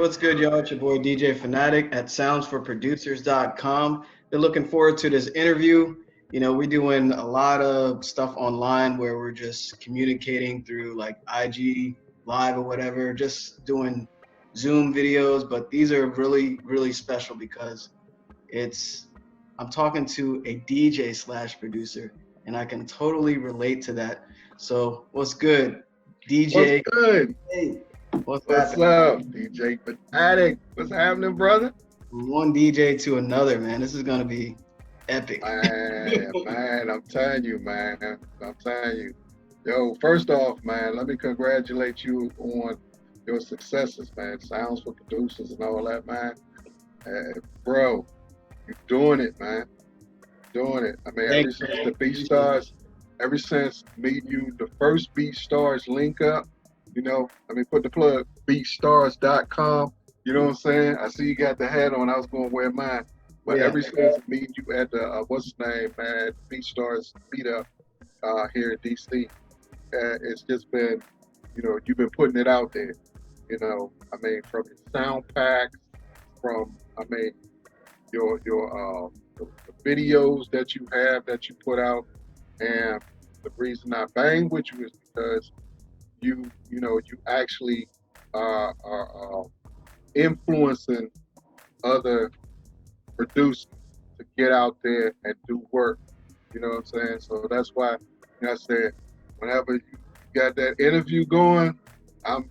what's good, y'all? It's your boy DJ Fanatic at soundsforproducers.com. Been looking forward to this interview. We're doing a lot of stuff online where we're just communicating through like IG Live or whatever, just doing Zoom videos. But these are really, really special because I'm talking to a DJ slash producer, and I can totally relate to that. So what's good, DJ? What's good? Hey, what's What's happening? up, DJ Fanatic? What's happening, brother? From one DJ to another, man. This is gonna be epic. Man, I'm telling you, man. I'm telling you. Yo, first off, man, let me congratulate you on your successes, man. Sounds for producers and all that, man. Bro, you're doing it, man. Doing it. I mean, Thanks, man. ever since meeting you, the first BeatStars link up, put the plug, BeatStars.com. You know what I'm saying? I see you got the hat on. I was going to wear mine. But Yeah. ever since meeting you at the, what's his name, man, BeatStars meetup here in DC, it's just been, you've been putting it out there. From your sound packs, from, the videos that you have that you put out. And the reason I bang with you is because you actually are influencing other producers to get out there and do work. You know what I'm saying? So that's why I said, whenever you got that interview going, count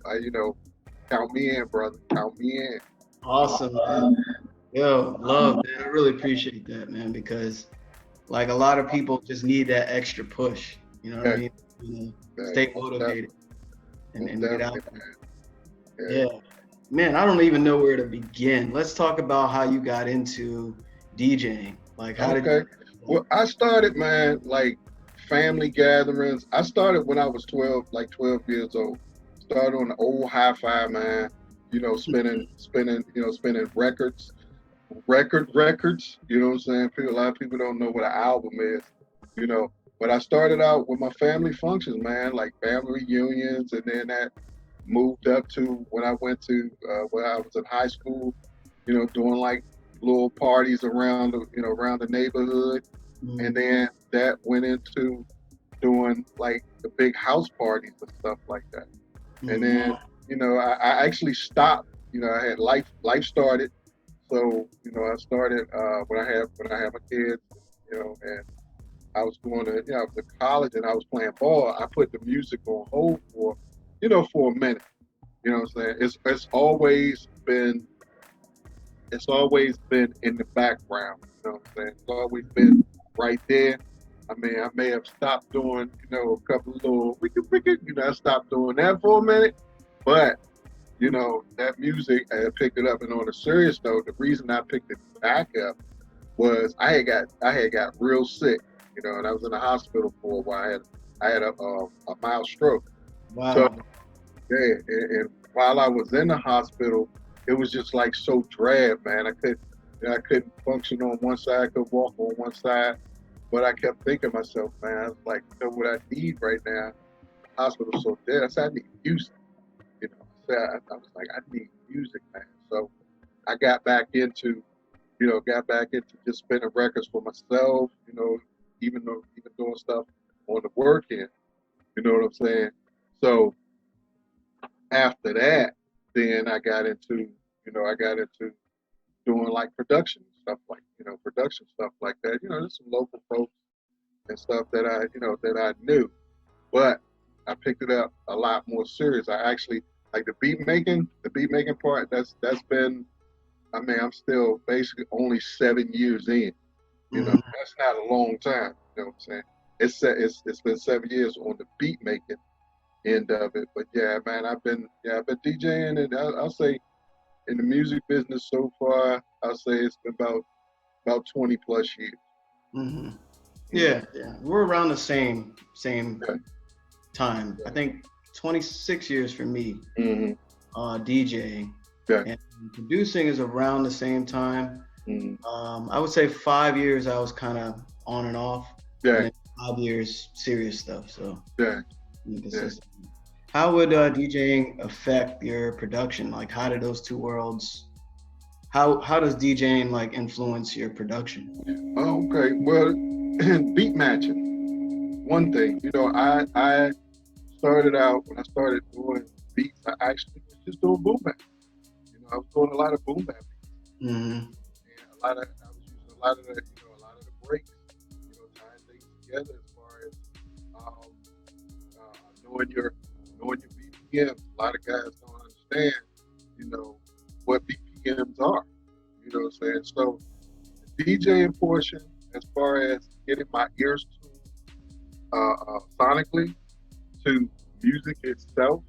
me in, brother. Count me in. Awesome, man. Yo, love, man. I really appreciate that, man, because like a lot of people just need that extra push. You know what I mean? Stay motivated and get out there. Yeah. Man, I don't even know where to begin. Let's talk about how you got into DJing. Like, how did you? Well, I started, man, like family gatherings. I started when I was 12 years old. Started on the old hi-fi, man. Spinning records. You know what I'm saying? A lot of people don't know what an album is. But I started out with my family functions, man, like family reunions, and then that moved up to when I went to when I was in high school, doing like little parties around the neighborhood. Mm-hmm. And then that went into doing like the big house parties and stuff like that. Mm-hmm. And then, I actually stopped, I had life started. So, I started when I had my kids, and I was going to, I was in college and I was playing ball. I put the music on hold for a minute. You know what I'm saying? It's always been in the background. You know what I'm saying? It's always been right there. I may have stopped doing, a couple of little I stopped doing that for a minute, but that music, I picked it up. And on a serious note, the reason I picked it back up was I had got real sick, and I was in the hospital for a while. I had a mild stroke. Wow. So, yeah, and while I was in the hospital, it was just like so drab, man. I couldn't function on one side, I could walk on one side, but I kept thinking to myself, man, I was like, what I need right now, the hospital's so dead. I said, I need music. I was like, I need music, man. So I got back into just spinning records for myself, even doing stuff on the work end. You know what I'm saying? So after that, then I got into doing like production stuff like that. There's some local folks and stuff that I knew, but I picked it up a lot more serious. I actually like the beat making part. That's been, I'm still basically only 7 years in. That's not a long time. You know what I'm saying? It's been 7 years on the beat making end of it. But yeah, man, I've been DJing, and I'll say in the music business so far, I'll say it's been about 20 plus years. Mm-hmm. Yeah. We're around the same time. I think 26 years for me, DJing. Yeah. And producing is around the same time. I would say 5 years I was kind of on and off. Yeah. And 5 years serious stuff. So yeah. consistent. How would DJing affect your production? Like, how do those two worlds? How does DJing like influence your production? Okay, well, beat matching. One thing, I started out when I started doing beats. I actually was just doing boom bap. I was doing a lot of boom bap beats, Mm-hmm. and I was using a lot of the, a lot of the breaks, tying things together as far as um, knowing your BPMs. A lot of guys don't understand, you know, what BPMs are. You know what I'm saying? So the DJing portion, as far as getting my ears tuned sonically to music itself,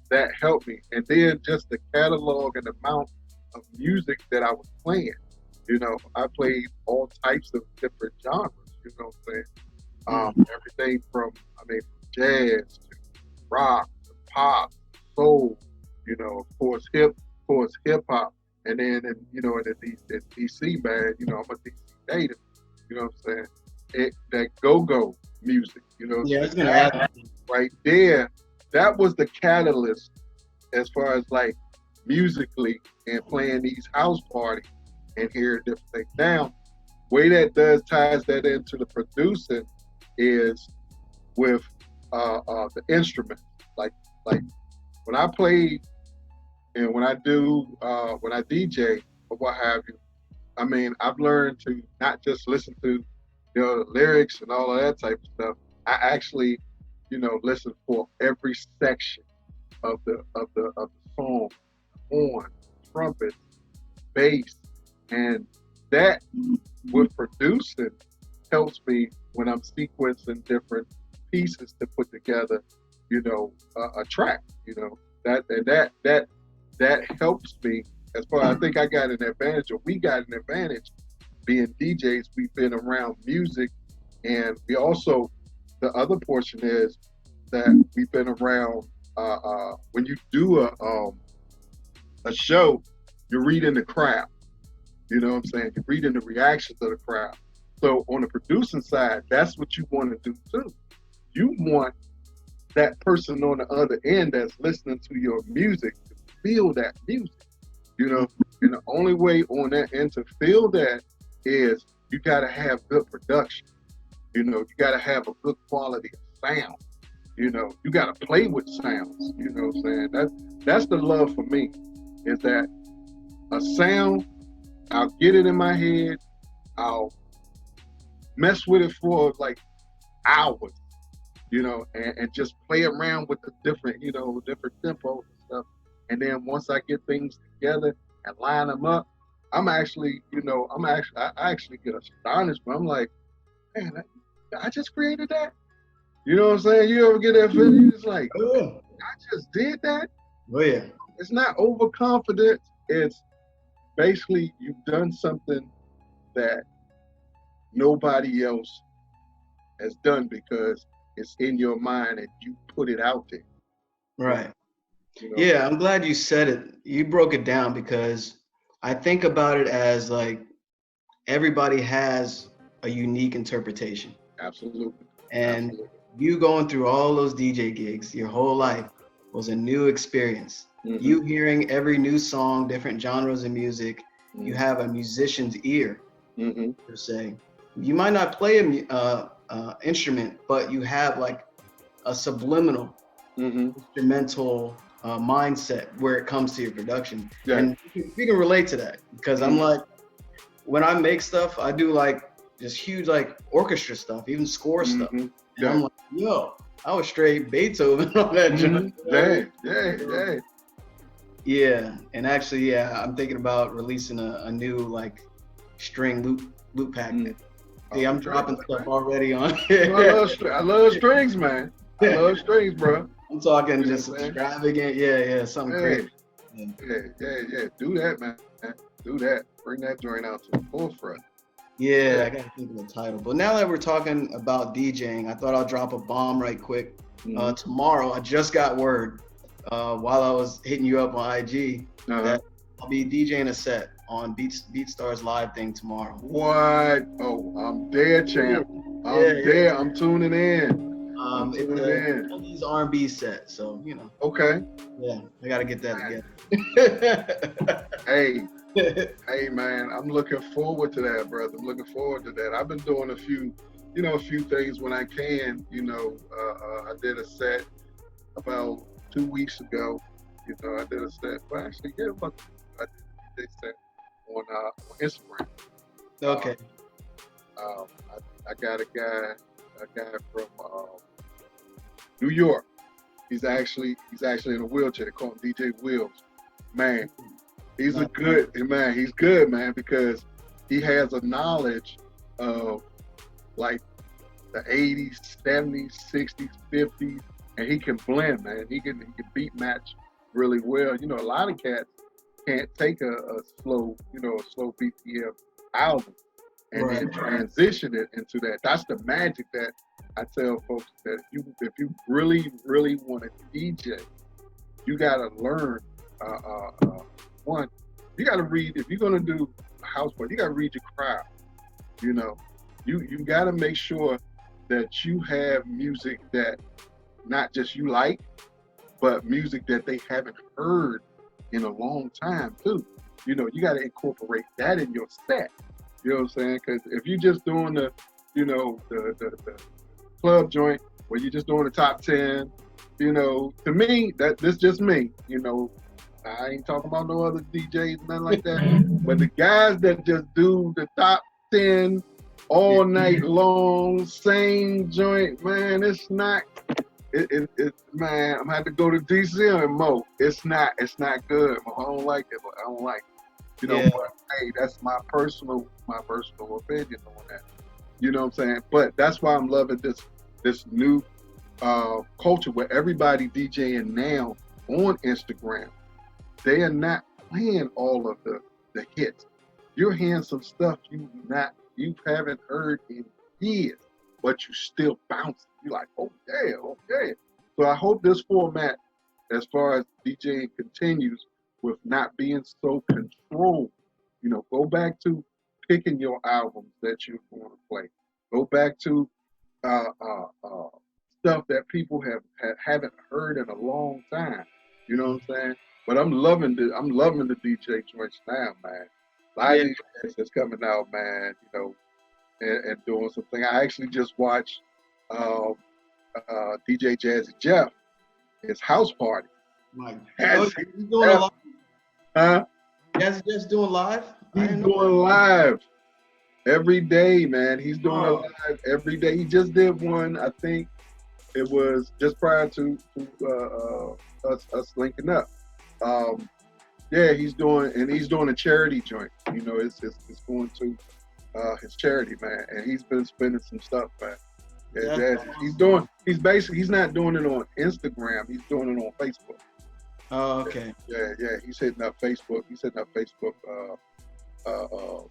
that helped me. And then just the catalog and amount of music that I was playing. I played all types of different genres. You know what I'm saying? Everything from, from jazz to rock to pop, soul. Of course hip hop, and then in DC, man. I'm a DC native. You know what I'm saying? That go-go music. Yeah, I was gonna ask. That right there, that was the catalyst as far as like musically and playing these house parties and hearing different things. Now, way that does ties that into the producing is with the instrument. Like when I play and when I DJ or what have you, I've learned to not just listen to the lyrics and all of that type of stuff. I actually, listen for every section of the song, horn, trumpet, bass, and that with producing helps me when I'm sequencing different pieces to put together, a track. That helps me as far. I think I got an advantage, or we got an advantage, being DJs. We've been around music, and we also, the other portion is that we've been around. When you do a show, you're reading the crowd. You know what I'm saying? You're reading the reactions of the crowd. So on the producing side, that's what you want to do too. You want that person on the other end that's listening to your music to feel that music. And the only way on that end to feel that is you got to have good production. You got to have a good quality of sound. You got to play with sounds. You know what I'm saying? That's the love for me, is that a sound, I'll get it in my head, I'll mess with it for like hours, and just play around with the different, different tempos and stuff. And then once I get things together and line them up, I actually get astonished, but I'm like, man, I just created that. You know what I'm saying? You ever get that feeling? It's like, Oh, I just did that. oh yeah. It's not overconfident. It's basically you've done something that nobody else has done because it's in your mind and you put it out there. Right. Yeah, I'm glad you said it. You broke it down because I think about it as like everybody has a unique interpretation. Absolutely. And Absolutely. you going through all those DJ gigs your whole life was a new experience. Mm-hmm. You hearing every new song, different genres of music, you have a musician's ear, per se. You might not play a instrument, but you have like a subliminal instrumental mindset where it comes to your production. Yeah. And we can relate to that because I'm like, when I make stuff, I do like just huge like orchestra stuff, even score stuff. And I'm like, yo, I was straight Beethoven on that joint. Yeah. Yeah, and actually, yeah, I'm thinking about releasing a new like string loop pack. See, I'm dropping stuff already on. I love strings, man. I love strings, bro. I'm talking just extravagant. Yeah, something crazy. Yeah. Do that, man. Do that. Bring that joint out to the forefront. Yeah, I gotta think of the title. But now that we're talking about DJing, I thought I'll drop a bomb right quick. Tomorrow, I just got word while I was hitting you up on IG that I'll be DJing a set on BeatStars live thing tomorrow. What? Oh, I'm there, champ. I'm there. I'm tuning in. Pencil It's it a in. 90s R&B set, so Okay. yeah, I gotta get that together. Hey, hey, man, I'm looking forward to that, brother. I'm looking forward to that. I've been doing a few things when I can. I did a set about 2 weeks ago. I did a set. Well, actually, yeah, about I did a set on Instagram. Uh, Okay. I got a guy from New York. He's actually in a wheelchair. They call him DJ Wheels. Man, he's a Nice. good man. He's good, man, because he has a knowledge of like the 80s, 70s, 60s, 50s, and he can blend, man. He can beat match really well. A lot of cats can't take a slow BPM album and Right. then transition it into that. That's the magic that I tell folks, that if you really really want to DJ, you gotta learn. One, you gotta read. If you're gonna do a house party, you gotta read your crowd. You know, you gotta make sure that you have music that not just you like, but music that they haven't heard in a long time too. You got to incorporate that in your set. You know what I'm saying? Because if you're just doing the club joint where you're just doing the top 10, to me, this just me. I ain't talking about no other DJs, nothing like that. But the guys that just do the top 10 all night long, same joint, man, it's not. Man, I'm gonna have to go to DC and Mo. It's not good. I don't like it. I don't like it. Yeah. But hey, that's my personal opinion on that. You know what I'm saying? But that's why I'm loving this new culture where everybody DJing now on Instagram. They are not playing all of the hits. You're hearing some stuff you haven't heard in years, but you still bouncing. You're like, oh yeah. So I hope this format, as far as DJing continues, with not being so controlled. Go back to picking your albums that you want to play. Go back to stuff that people haven't heard in a long time. You know what I'm saying? But I'm loving the DJ joints now, man. A lot of these guys that's coming out, man. And doing something. I actually just watched DJ Jazzy Jeff, his house party. Mike. Has He's doing a lot. Huh? Yes, just doing live. He's doing live every day, man. He's doing a live every day. He just did one. I think it was just prior to us linking up. Yeah, he's doing a charity joint. It's going to his charity, man, and he's been spending some stuff, man. Yeah, he's not doing it on Instagram. He's doing it on Facebook. Oh, okay. Yeah. He's hitting up Facebook.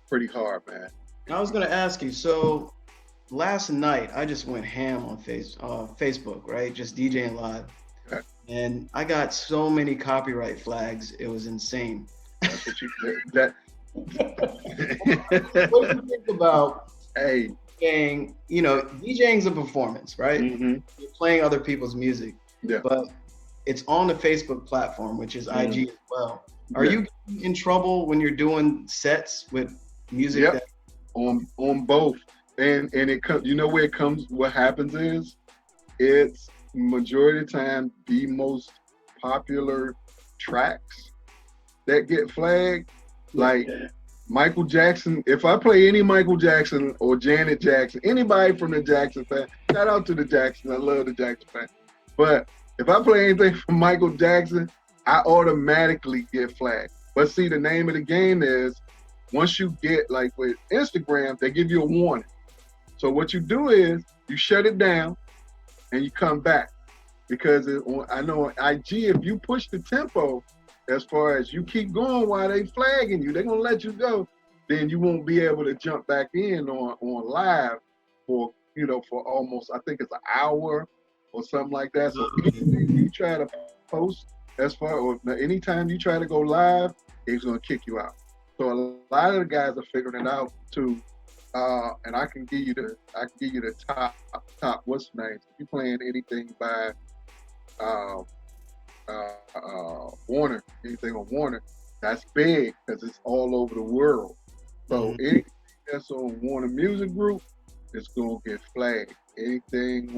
Pretty hard, man. I was gonna ask you. So last night I just went ham on Facebook, right? Just DJing live, Okay. and I got so many copyright flags. It was insane. That's what that. What do you think about Hey. DJing's a performance, right? Mm-hmm. You're playing other people's music, Yeah. but it's on the Facebook platform, which is IG as well. Are Yeah. you in trouble when you're doing sets with music? Yep. On both, and it comes. Where it comes. What happens is, it's majority of the time the most popular tracks that get flagged, like Michael Jackson. If I play any Michael Jackson or Janet Jackson, anybody from the Jackson fan, shout out to the Jackson. I love the Jackson fan. But if I play anything from Michael Jackson, I automatically get flagged. But see, the name of the game is, once you get, like with Instagram, they give you a warning. So what you do is you shut it down and you come back. Because I know on IG, if you push the tempo, as far as you keep going while they flagging you, they're gonna let you go, then you won't be able to jump back in on live for almost, I think it's an hour or something like that. So anything you try to post or anytime you try to go live, it's gonna kick you out. So a lot of the guys are figuring it out too. And I can give you the top top what's names. If you're playing anything by uh, Warner, anything on Warner, that's big because it's all over the world. So anything that's on Warner Music Group, it's gonna get flagged. Anything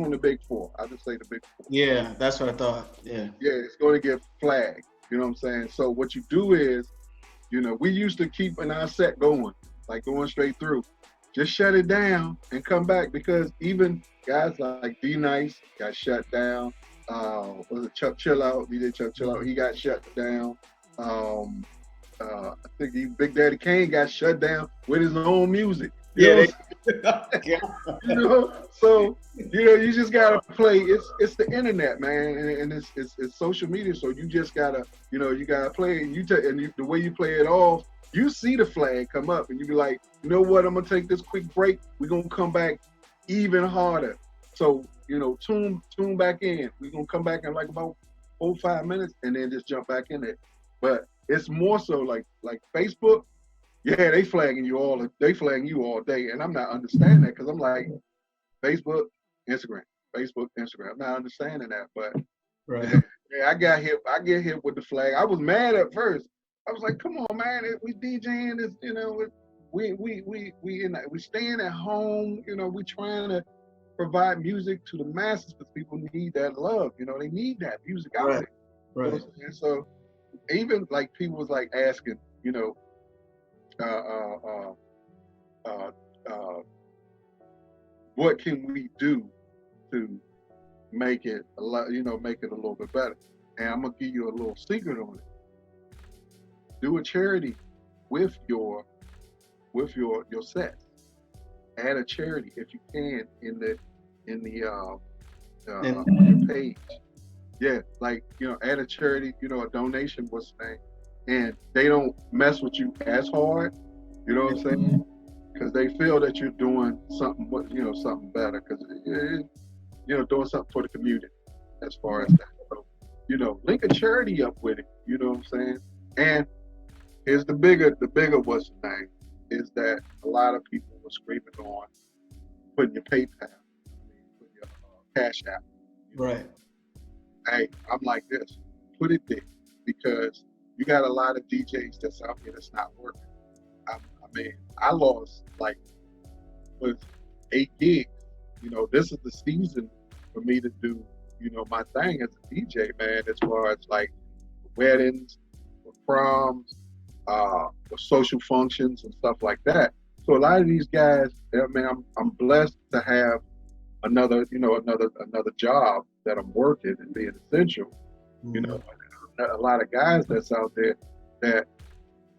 on the big four. I just say the big four. Yeah, that's what I thought. Yeah. Yeah, it's gonna get flagged. You know what I'm saying? So what you do is, we used to keep our set going, like going straight through. Just shut it down and come back because even guys like D Nice got shut down. Was it Chuck Chill Out? DJ Chuck Chill Out, he got shut down. I think Big Daddy Kane got shut down with his own music. Yeah. So you just gotta play. It's the internet, man, and it's social media. So you just gotta, you gotta play. And the way you play it off, you see the flag come up, and you be like, you know what? I'm gonna take this quick break. We're gonna come back even harder. So tune back in. We're gonna come back in like about 4 or 5 minutes, and then just jump back in it. But it's more so like Facebook. Yeah, they flagging you all day, and I'm not understanding that because I'm like Facebook, Instagram. I'm not understanding that, but right. yeah, I get hit with the flag. I was mad at first. I was like, "Come on, man, we DJing this, we staying at home, we trying to provide music to the masses because people need that love, they need that music out there." Right. And so even like people was like asking, what can we do to make it a little bit better? And I'm gonna give you a little secret on it. Do a charity with your sets. Add a charity if you can in your page. Yeah, like add a charity. A donation. What's the name? And they don't mess with you as hard. You know what I'm saying? Because they feel that you're doing something, something better. Because doing something for the community, as far as that. So, link a charity up with it. You know what I'm saying? And here's the bigger what's the name is that a lot of people were screaming on putting your PayPal, putting your Cash App. Right. Hey, I'm like this. Put it there because you got a lot of DJs that's out here that's not working. I lost like 8 gigs. This is the season for me to do, my thing as a DJ, man, as far as like weddings, proms, social functions and stuff like that. So a lot of these guys, I'm blessed to have another job that I'm working and being essential. A lot of guys that's out there that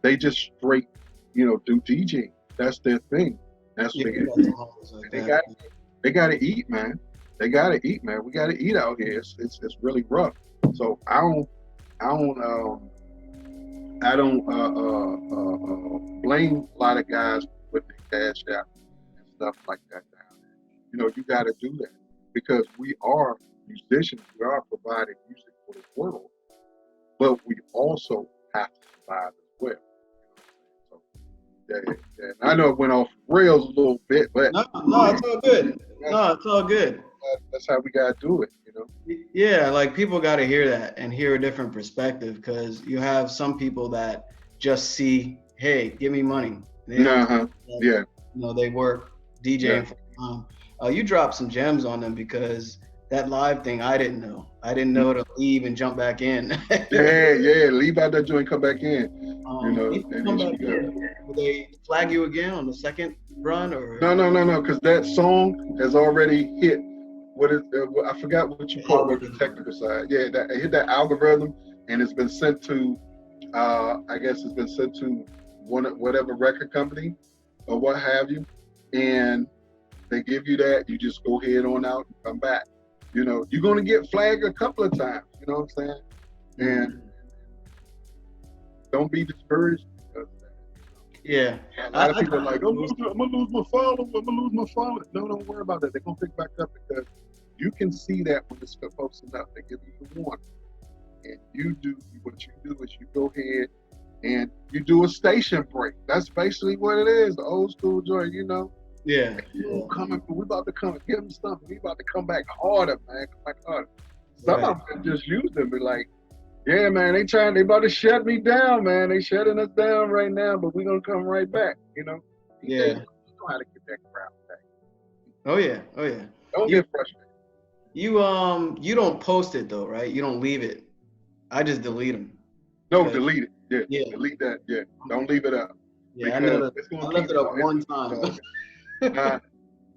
they just straight, do DJing. That's their thing. That's what they got to eat, man. They got to eat, man. We got to eat out here. It's really rough. So I don't blame a lot of guys with the Cash App and stuff like that down there. You got to do that because we are musicians. We are providing music for the world, but we also have to survive as well. So, yeah. I know it went off rails a little bit, but no, it's all good. No, it's all good. That's how we gotta do it, Yeah, like people got to hear that and hear a different perspective because you have some people that just see, hey, give me money. Yeah. They work DJing for fun. You dropped some gems on them because that live thing, I didn't know. I didn't know to leave and jump back in. yeah. Leave out that joint, come back in. Will they flag you again on the second run or? No, because that song has already hit. I forgot what you call it, the technical side. Yeah, it hit that algorithm, and it's been sent to. I guess it's been sent to whatever record company or what have you, and they give you that. You just go ahead on out and come back. You're gonna get flagged a couple of times. You know what I'm saying? And don't be discouraged because of that. Yeah. A lot of people are like, I'm gonna lose my follow. No, don't worry about that. They're gonna pick back up because you can see that when it's posting up. They give you the warning. And what you do is you go ahead and you do a station break. That's basically what it is, the old school joint, Yeah. You coming? We about to come. Give them something. We about to come back harder, man. Come back harder. Some Right. of them just use them. Be like, yeah, man. They about to shut me down, man. They shutting us down right now, but we gonna come right back. You know. Yeah. You know how to get that crowd back. Oh yeah. Oh yeah. Don't You get frustrated. you don't post it though, right? You don't leave it. I just delete them. No, delete it. Yeah, Yeah. delete that. Yeah, don't leave it up Yeah. because it's I gonna left keep it up one it's time. talking. Uh,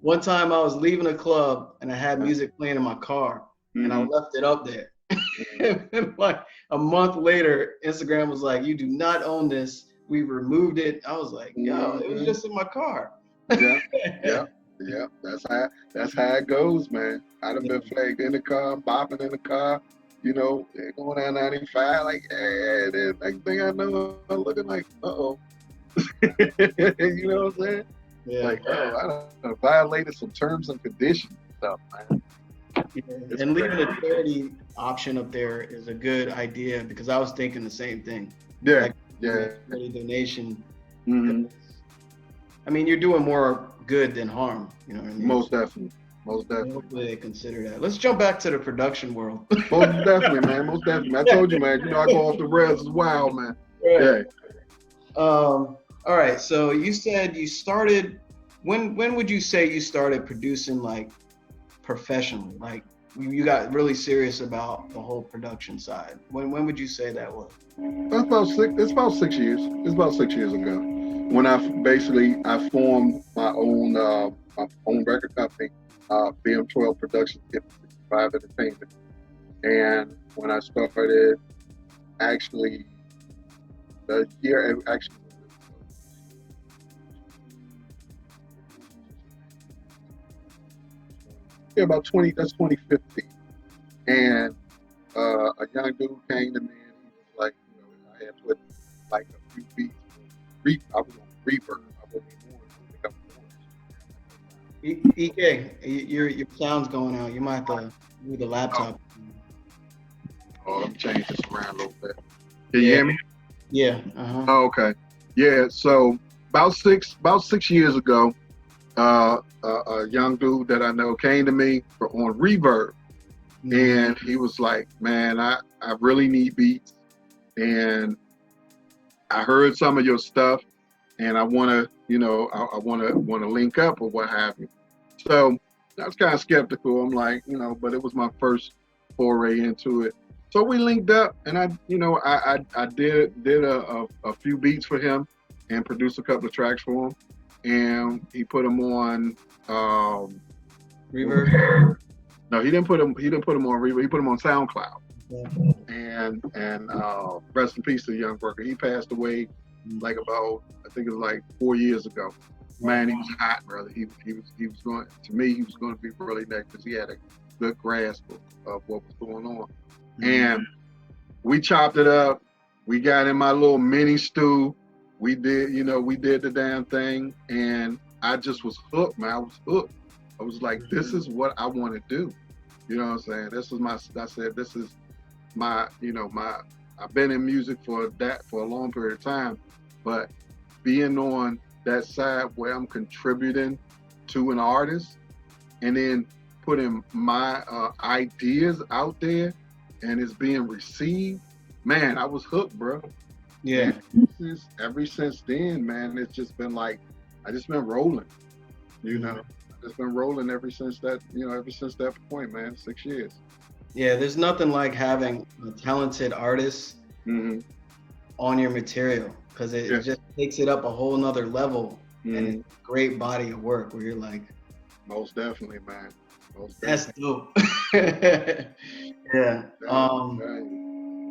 One time I was leaving a club and I had uh, music playing in my car and I mm-hmm, left it up there. mm-hmm. And like a month later, Instagram was like, "You do not own this. We removed it." I was like, "Yo, it was Mm-hmm. just in my car." Yeah, yeah, yeah. That's how it goes, man. I done been Yeah. flagged in the car, bopping in the car. You know, going down 95, like, yeah. Then next thing I know, I'm looking like, uh-oh. You know what I'm saying? Yeah. Like, oh, I done violated some terms and conditions and stuff, man. Yeah. It's And leaving crazy. a charity option up there is a good idea because I was thinking the same thing. Yeah, Like yeah. a charity donation. Mm-hmm. I mean, you're doing more good than harm. You know what I mean? Most definitely. Most So definitely. hopefully they consider that. Let's jump back to the production world. Most definitely, man. Most definitely. I told you, man. You know, I go off the rails as wild, man. Right. Yeah. All right. So you said you started. When would you say you started producing like professionally? Like you got really serious about the whole production side. When would you say that was? That's about six. It's about 6 years. It's about 6 years ago when I formed my own record company, BM12 Productions, Five Entertainment, and when I started, actually, the year actually. Yeah, about 20. That's 2015, and a young dude came to me and he was like, you know, I had put like a few beats. I was on reverb. I wasn't even on EK, your sound's going out. You might have to move the Oh, laptop. let me change this around a little bit. Can you Yeah. hear me? Yeah. Uh-huh. Oh, okay. Yeah. So about 6 years ago, a young dude that I know came to me on reverb, and he was like, "Man, I really need beats, and I heard some of your stuff, and I want to, you know, I want to link up or what have you." So I was kind of skeptical. I'm like, you know, but it was my first foray into it. So we linked up, and I did a few beats for him, and produced a couple of tracks for him, and he put them on. Reverb. No, he didn't put them. He didn't put them on Reverb. He put them on SoundCloud. Yeah. And rest in peace to the young worker. He passed away like about, I think it was like 4 years ago. Man, he was hot, brother. He was going, to me, he was going to be really next because he had a good grasp of what was going on. And we chopped it up. We got in my little mini stew. We did the damn thing, and I just was hooked, man. I was hooked. I was like, this is what I want to do. You know what I'm saying? This is I've been in music for a long period of time, but being on that side where I'm contributing to an artist and then putting my ideas out there and it's being received, man, I was hooked, bro. Yeah. And ever since then, man, it's just been like, I just been rolling, you know. I've just been rolling ever since that point, man, 6 years. Yeah, there's nothing like having a talented artist on your material because it just takes it up a whole nother level and it's a great body of work where you're like, most definitely, man. That's dope. Yeah.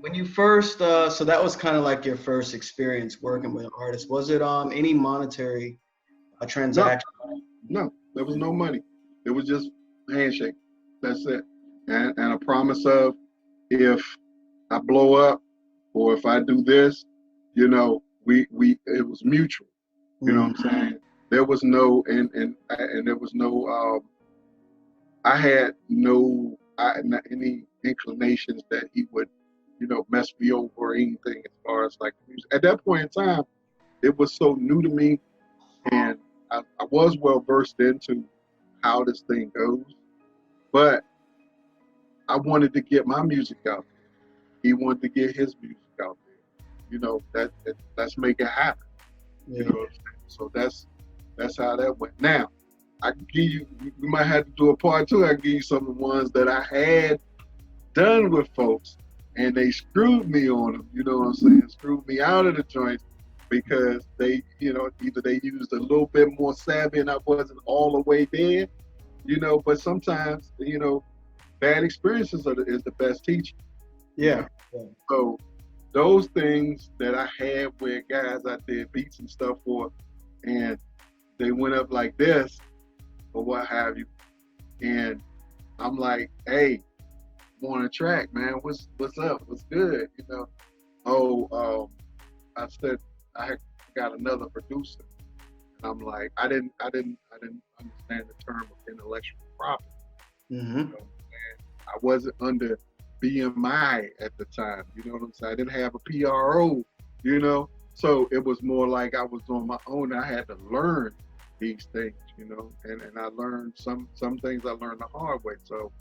When you first, so that was kind of like your first experience working with an artist. Was it any monetary transaction? No, there was no money. It was just handshake. That's it. And a promise of, if I blow up or if I do this, you know, it was mutual. You know what I'm saying? There was no and there was no I had not any inclinations that he would, you know, mess me over or anything as far as like music. At that point in time, it was so new to me, and I was well versed into how this thing goes, but I wanted to get my music out there. He wanted to get his music out there. Let's make it happen. Yeah. You know what I'm saying? So that's how that went. Now, I can give you, we might have to do a part two. I can give you some of the ones that I had done with folks and they screwed me on them, you know what I'm saying? Screwed me out of the joints because they, either they used a little bit more savvy and I wasn't all the way there, but sometimes, bad experiences is the best teacher. Yeah. So those things that I had where guys I did beats and stuff for, and they went up like this or what have you, and I'm like, hey, I'm on a track, man. What's up? What's good? I said I had got another producer, and I'm like, I didn't understand the term of intellectual property. Mm-hmm. And I wasn't under BMI at the time. You know what I'm saying? I didn't have a PRO. So it was more like I was on my own. I had to learn these things, and I learned some things I learned the hard way. So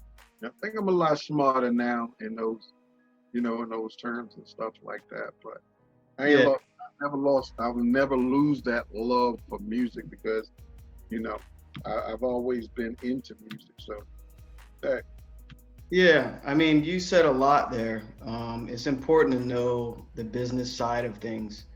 I think I'm a lot smarter now in those, in those terms and stuff like that. But I will never lose that love for music because, I've always been into music. So that. Yeah, I mean, you said a lot there. It's important to know the business side of things,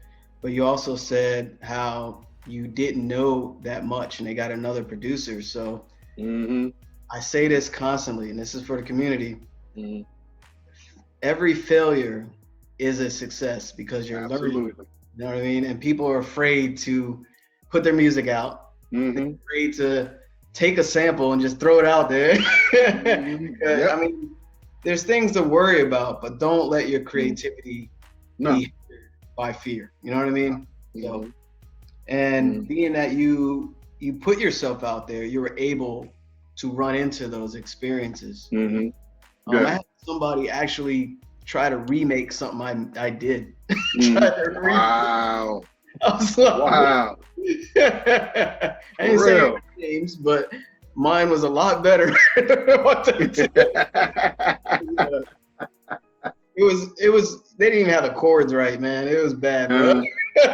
but you also said how you didn't know that much and they got another producer. So Mm-hmm. I say this constantly, and this is for the community. Mm-hmm. Every failure is a success because you're Absolutely. learning. You know what I mean? And people are afraid to put their music out. Mm-hmm. They're afraid to take a sample and just throw it out there. Mm-hmm. Yep. I mean, there's things to worry about, but don't let your creativity be hindered by fear. You know what I mean? Mm-hmm. So, and being that you put yourself out there, you were able to run into those experiences. Mm-hmm. I had somebody actually try to remake something I did. Wow. I was like, wow. I didn't say any names, but mine was a lot better. It was. They didn't even have the chords right, man. It was bad, bro. It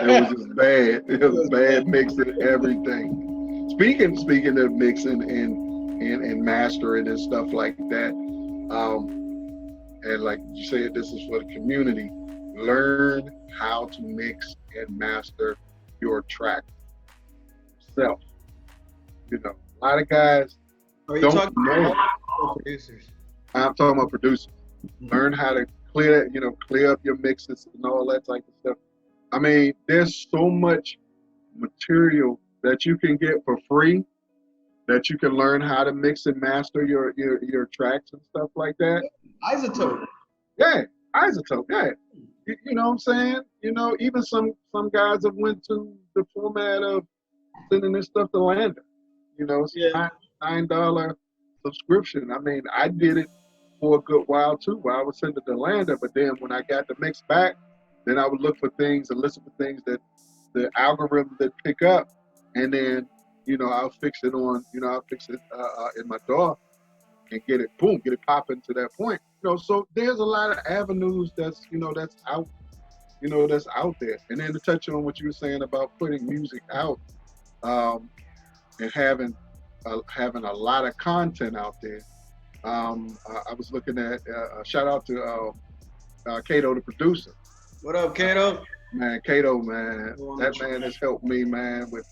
was just bad. It was bad mixing everything. Speaking of mixing and mastering and stuff like that, and like you said, this is for the community. Learn how to mix and master your track yourself. A lot of guys don't know. Producers? I'm talking about producers. Learn how to clear up your mixes and all that type of stuff. I mean, there's so much material that you can get for free that you can learn how to mix and master your tracks and stuff like that. Isotope. Yeah, isotope. Yeah, you know what I'm saying. Even some guys have went to the format of sending this stuff to Landa. It's $9 subscription. I mean, I did it for a good while too, where I would send it to Landa, but then when I got the mix back, then I would look for things and listen for things that the algorithm that pick up, and then I'll fix it in my DAW and get it popping to that point. So there's a lot of avenues that's out, that's out there. And then to touch on what you were saying about putting music out, and having a lot of content out there. I was looking at shout out to Kato, the producer. What up, Kato? Man, Kato, man, that man has helped me, man, with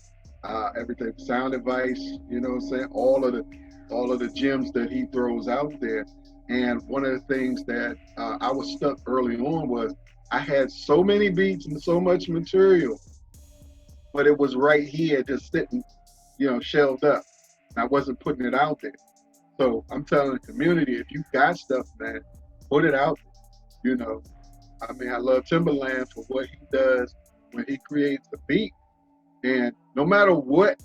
everything, sound advice. You know what I'm saying? All of the gems that he throws out there. And one of the things that I was stuck early on was I had so many beats and so much material, but it was right here just sitting, shelved up. And I wasn't putting it out there. So I'm telling the community, if you got stuff, man, put it out. I mean, I love Timberland for what he does when he creates the beat. And no matter what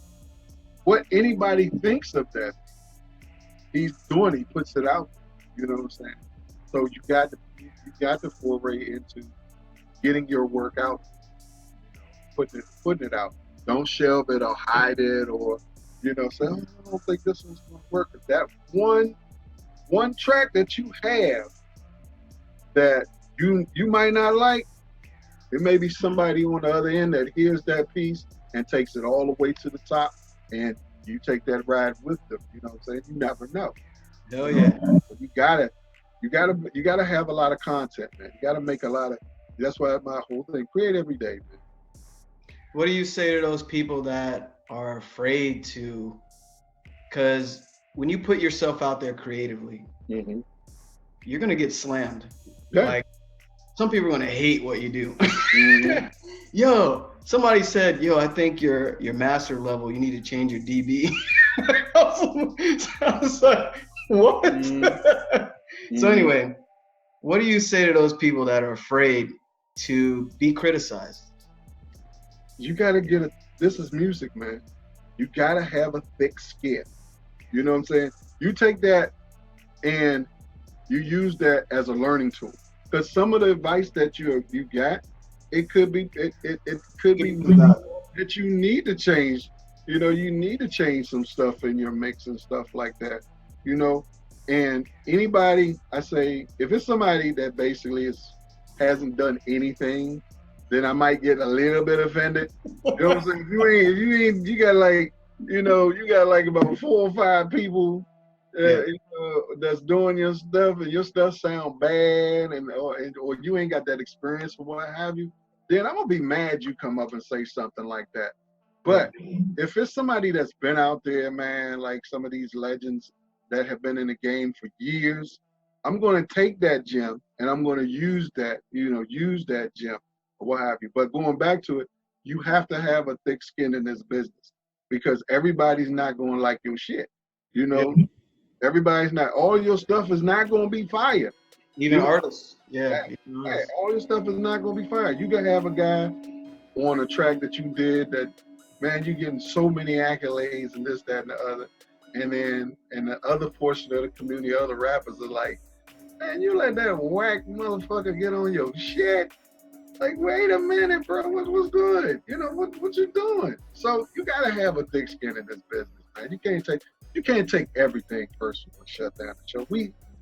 anybody thinks of that, he puts it out. You know what I'm saying? So you got to foray into getting your work out, putting it out. Don't shelve it or hide it, or say, oh, I don't think this one's gonna work. That one track that you have that you might not like, there may be somebody on the other end that hears that piece and takes it all the way to the top, and you take that ride with them. You know what I'm saying? You never know. Oh yeah. You gotta have a lot of content, man. You gotta make a lot of. That's why my whole thing: create every day, man. What do you say to those people that are afraid to? Because when you put yourself out there creatively, Mm-hmm. you're gonna get slammed. Yeah. Like some people are gonna hate what you do. Mm-hmm. Yo, somebody said, yo, I think your master level, you need to change your DB. I was like, what? Mm-hmm. So anyway, what do you say to those people that are afraid to be criticized? You gotta this is music, man. You gotta have a thick skin. You know what I'm saying? You take that and you use that as a learning tool. Because some of the advice that you got, it could be that you need to change. You need to change some stuff in your mix and stuff like that. And anybody, I say, if it's somebody that basically hasn't done anything, then I might get a little bit offended. You know what I'm saying? You got like, you got like about 4 or 5 people that's doing your stuff, and your stuff sound bad, or you ain't got that experience or what have you. Then I'm gonna be mad you come up and say something like that. But if it's somebody that's been out there, man, like some of these legends that have been in the game for years, I'm gonna take that gem and I'm gonna use that gem or what have you. But going back to it, you have to have a thick skin in this business because everybody's not going to like your shit. Everybody's not. All your stuff is not going to be fire. Even artists, all your stuff is not going to be fire. You can have a guy on a track that you did that, man, you're getting so many accolades and this, that, and the other, and then the other portion of the community, other rappers are like, man, you let that whack motherfucker get on your shit. Like, wait a minute, bro, what's good? What you doing? So you gotta have a thick skin in this business, man. You can't take everything personal and shut down the show.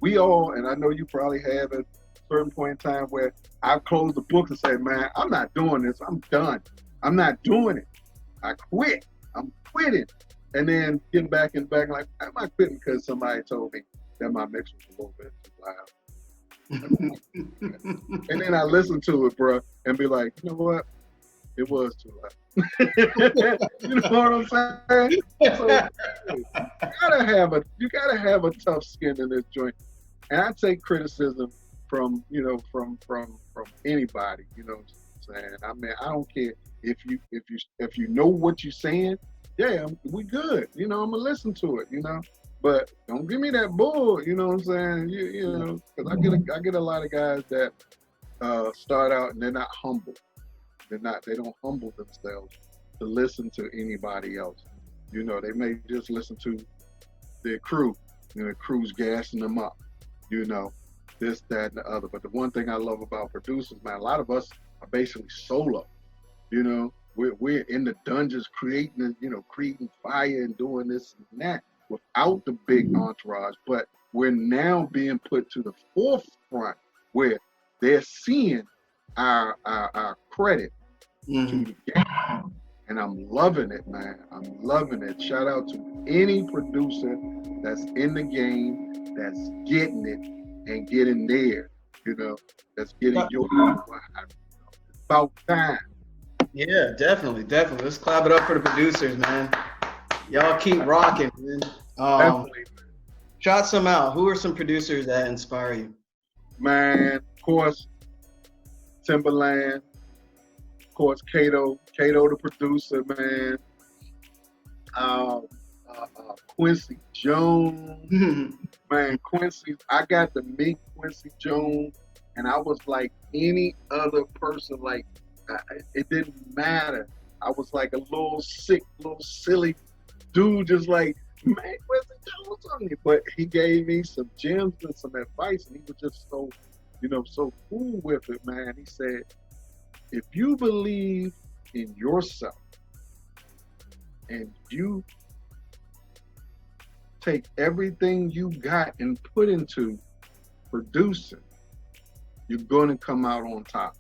We all, and I know you probably have at a certain point in time where I've closed the book and said, man, I'm not doing this. I'm done. I'm not doing it. I quit. I'm quitting. And then getting back like, am I quitting because somebody told me that my mix was a little bit too loud? And then I listen to it, bro, and be like, you know what? It was too loud. You know what I'm saying? So, you gotta have a tough skin in this joint. And I take criticism from anybody. You know what I'm saying? I mean, I don't care if you know what you're saying. Yeah, we good. I'm gonna listen to it. But don't give me that bull, you know what I'm saying? Because I get a lot of guys that start out and they're not humble. They don't humble themselves to listen to anybody else. They may just listen to their crew. The crew's gassing them up. This, that, and the other. But the one thing I love about producers, man, a lot of us are basically solo. We're in the dungeons creating fire and doing this and that, without the big entourage, but we're now being put to the forefront where they're seeing our credit to the game. And I'm loving it, man. I'm loving it. Shout out to any producer that's in the game, that's getting it and getting there, that's getting your It's about time. Yeah, definitely. Let's clap it up for the producers, man. Y'all keep rocking, man. Shout some out. Who are some producers that inspire you? Man, of course, Timberland. Of course, Kato the producer, man. Quincy Jones. Man, Quincy, I got to meet Quincy Jones, and I was like any other person, like, it didn't matter. I was like a little sick, little silly dude, just like, man, Quincy Jones on me. But he gave me some gems and some advice, and he was just so, so cool with it, man. He said, if you believe in yourself, and you take everything you got and put into producing, you're going to come out on top.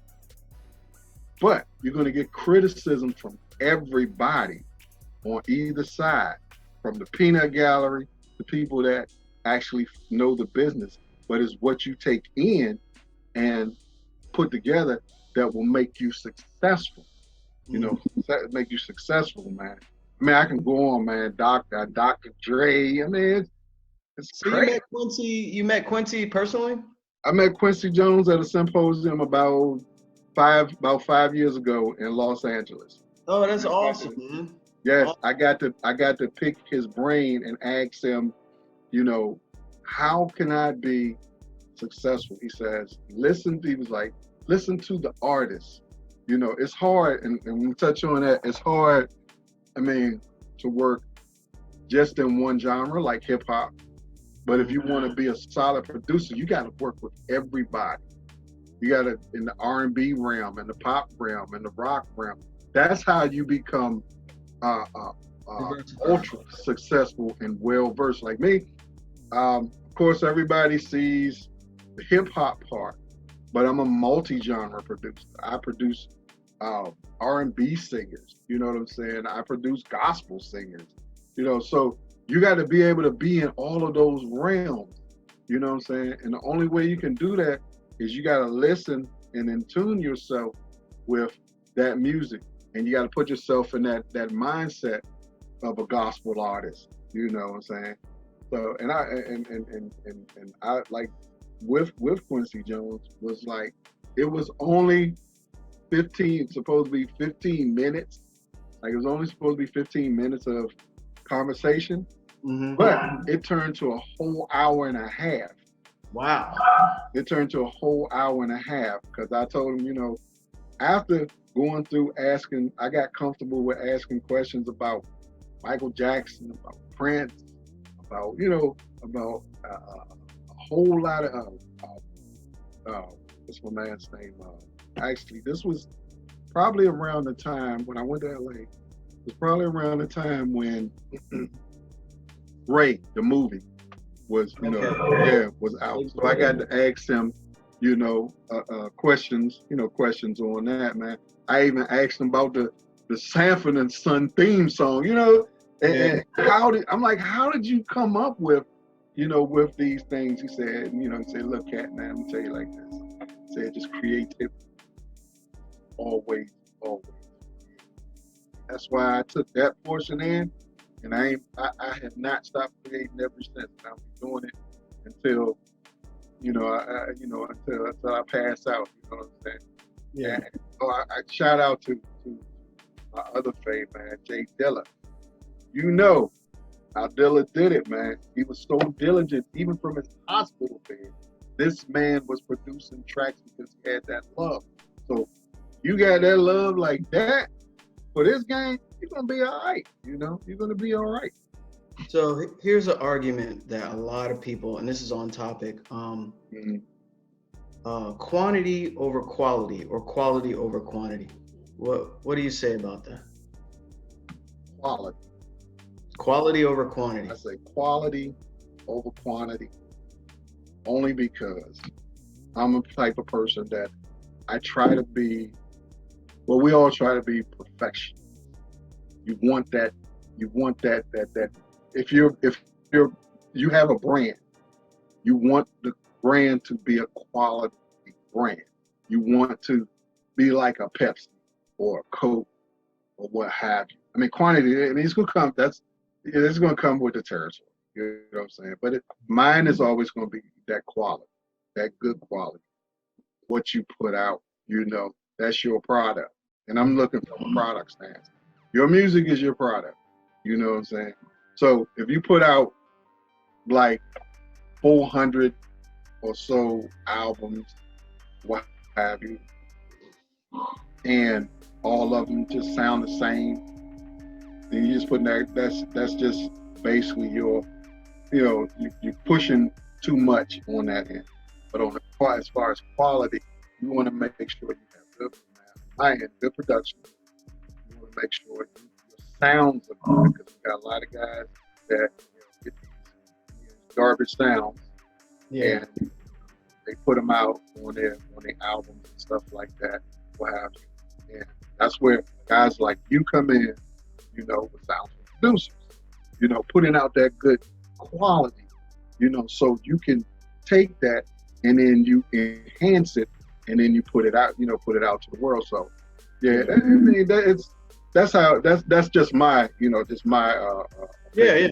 But you're going to get criticism from everybody on either side, from the peanut gallery, the people that actually know the business. But it's what you take in and put together that will make you successful. You know, make you successful, man. I mean, I can go on, man. Dr. Dre. I mean, it's So crazy. you met Quincy personally? I met Quincy Jones at a symposium about 5 years ago in Los Angeles. Oh, that's awesome, man. Yes, Awesome. I got to pick his brain and ask him, you know, how can I be successful? He says, he was like, listen to the artist. You know, it's hard, and we touch on that, it's hard, I mean, to work just in one genre like hip hop. But if you want to be a solid producer, you got to work with everybody. You got to, in the R&B realm, in the pop realm, in the rock realm. That's how you become ultra successful and well versed. Like me, of course, everybody sees the hip hop part, but I'm a multi-genre producer. I produce R&B singers. You know what I'm saying? I produce gospel singers. You know, so you got to be able to be in all of those realms. You know what I'm saying? And the only way you can do that is you got to listen and in tune yourself with that music. And you got to put yourself in that mindset of a gospel artist. You know what I'm saying? So, and I like with Quincy Jones was like, it was only supposed to be 15 minutes. Like it was only supposed to be 15 minutes of conversation, but it turned to a whole hour and a half. Wow. It turned to a whole hour and a half because I told him, you know, after going through asking, I got comfortable with asking questions about Michael Jackson, about Prince, about, you know, about a whole lot of, what's my man's name? Actually, this was probably around the time when I went to LA. It was probably around the time when Ray, the movie, was, you know, was out. So I got to ask him, you know, questions on that, man. I even asked him about the Sanford and Son theme song, you know, and how did you come up with, you know, with these things? He said, you know, he said, look, Cat, man, let me tell you like this. He said, just creativity. Always. That's why I took that portion in, and I have not stopped creating ever since. I've been doing it until, you know, until I pass out. You know what I'm saying? Yeah. And, so I shout out to my other fave, man, Jay Dilla. You know how Dilla did it, man. He was so diligent, even from his hospital bed. This man was producing tracks because he had that love. So you got that love like that for this game, you're gonna be all right. You know, you're gonna be all right. So here's an argument that a lot of people, and this is on topic, quantity over quality or quality over quantity. What do you say about that? Quality. Quality over quantity. I say quality over quantity, only because I'm a type of person that I try to be. Well, we all try to be perfection. You want that. If you have a brand, you want the brand to be a quality brand. You want to be like a Pepsi or a Coke or what have you. I mean, quantity. I mean, it's gonna come. It's gonna come with the territory. You know what I'm saying? But mine is always gonna be that quality, that good quality. What you put out, you know, that's your product. And I'm looking from a product stance. Your music is your product. You know what I'm saying? So if you put out like 400 or so albums, what have you, and all of them just sound the same, then you just putting that's just basically your, you know, you're pushing too much on that end. But as far as quality, you want to make sure you have good production. You want to make sure your sounds of good, because we got a lot of guys that get these garbage sounds, Yeah. and they put them out on their albums and stuff like that, what have you. And that's where guys like you come in, with sound producers, putting out that good quality, so you can take that and then you enhance it and then you put it out, put it out to the world. So yeah, I mean that's just my, Yeah.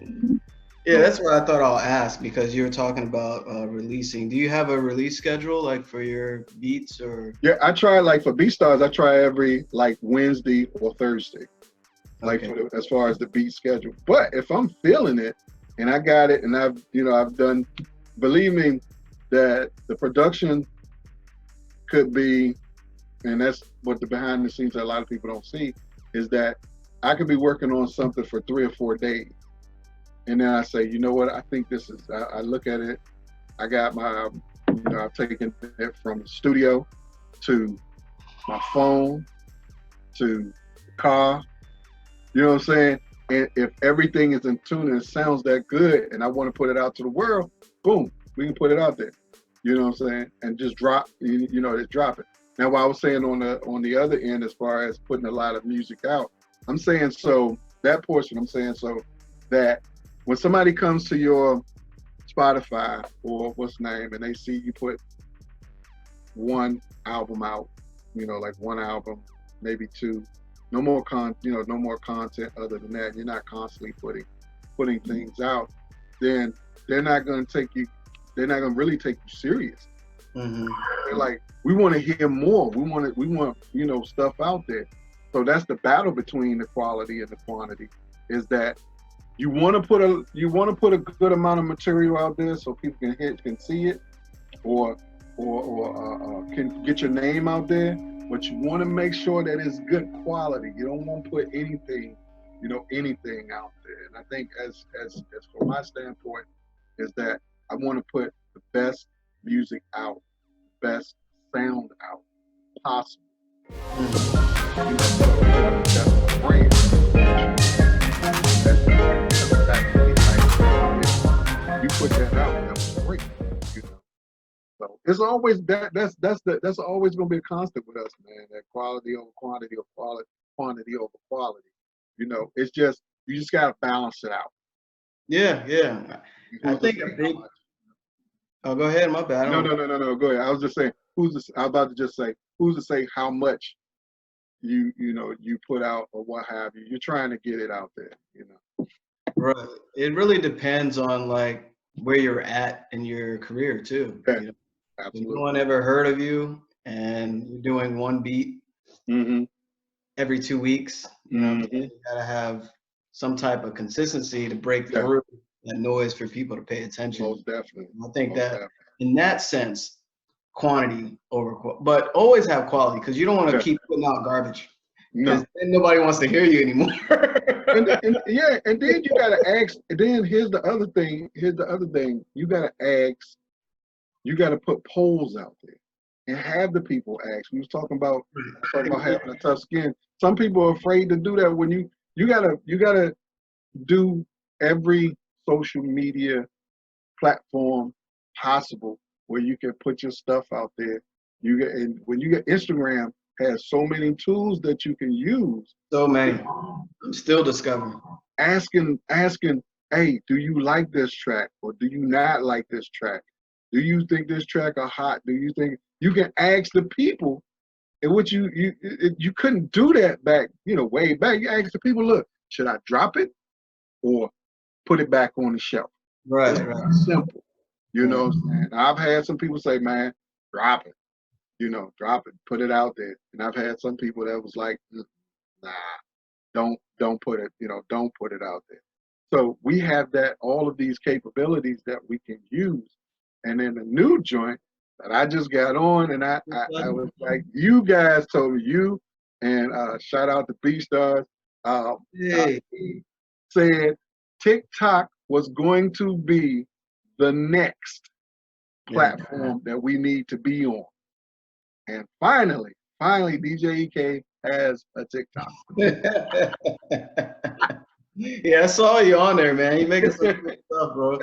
Yeah, that's what I thought I'll ask, because you were talking about releasing. Do you have a release schedule like for your beats or? Yeah, I try, like for BeatStars, I try every like Wednesday or Thursday, like Okay. as far as the beat schedule. But if I'm feeling it and I got it and I've done, believe me, that the production could be, and that's what the behind the scenes that a lot of people don't see, is that I could be working on something for 3 or 4 days. And then I say, you know what, I think this is, I look at it, I got my, I've taken it from the studio to my phone to the car, you know what I'm saying? And if everything is in tune and it sounds that good and I want to put it out to the world, boom, we can put it out there. You know what I'm saying? And just drop, just drop it. Now, what I was saying on the other end, as far as putting a lot of music out, I'm saying, so that portion, I'm saying, so that when somebody comes to your Spotify or what's the name, and they see you put one album out, like one album, maybe two, no more no more content other than that. You're not constantly putting things out. Then they're not going to really take you serious. Mm-hmm. They're like, we want to hear more. We want stuff out there. So that's the battle between the quality and the quantity. Is that you want to put a good amount of material out there so people can see it, or can get your name out there, but you want to make sure that it's good quality. You don't want to put anything out there. And I think as from my standpoint, is that I want to put the best music out, best sound out possible. That's the brand. You put that out, that was great. So it's always that's always gonna be a constant with us, man. That quality over quantity, or quantity over quality. It's just, you just gotta balance it out. Yeah. I think a big. Oh, go ahead. My bad. No. Go ahead. I was just saying, I was about to just say, who's to say how much you put out or what have you. You're trying to get it out there. Right. It really depends on like where you're at in your career too. Yeah, If absolutely. no one ever heard of you and you're doing one beat every 2 weeks, you gotta have some type of consistency to break through that noise for people to pay attention. Most definitely. I think in that sense, quantity over but always have quality, because you don't want to keep putting out garbage, because then nobody wants to hear you anymore. and then you gotta ask. And then here's the other thing. You gotta ask. You gotta put polls out there and have the people ask. We was talking about having a tough skin. Some people are afraid to do that. When you gotta do every social media platform possible where you can put your stuff out there. And when you get, Instagram has so many tools that you can use. So many. I'm still discovering. Asking, hey, do you like this track, or do you not like this track? Do you think this track are hot? Do you think you can ask the people? And what you couldn't do that back, way back. You ask the people, look, should I drop it or put it back on the shelf? Right. Simple. You know what I'm saying? I've had some people say, man, drop it. Drop it, put it out there. And I've had some people that was like, nah, don't put it, don't put it out there. So we have all of these capabilities that we can use. And then the new joint that I just got on, and I was like, you guys told me, and shout out to BeatStars, said TikTok was going to be the next platform that we need to be on. And finally, DJ EK has a TikTok. Yeah, I saw you on there, man. You making some good stuff, bro.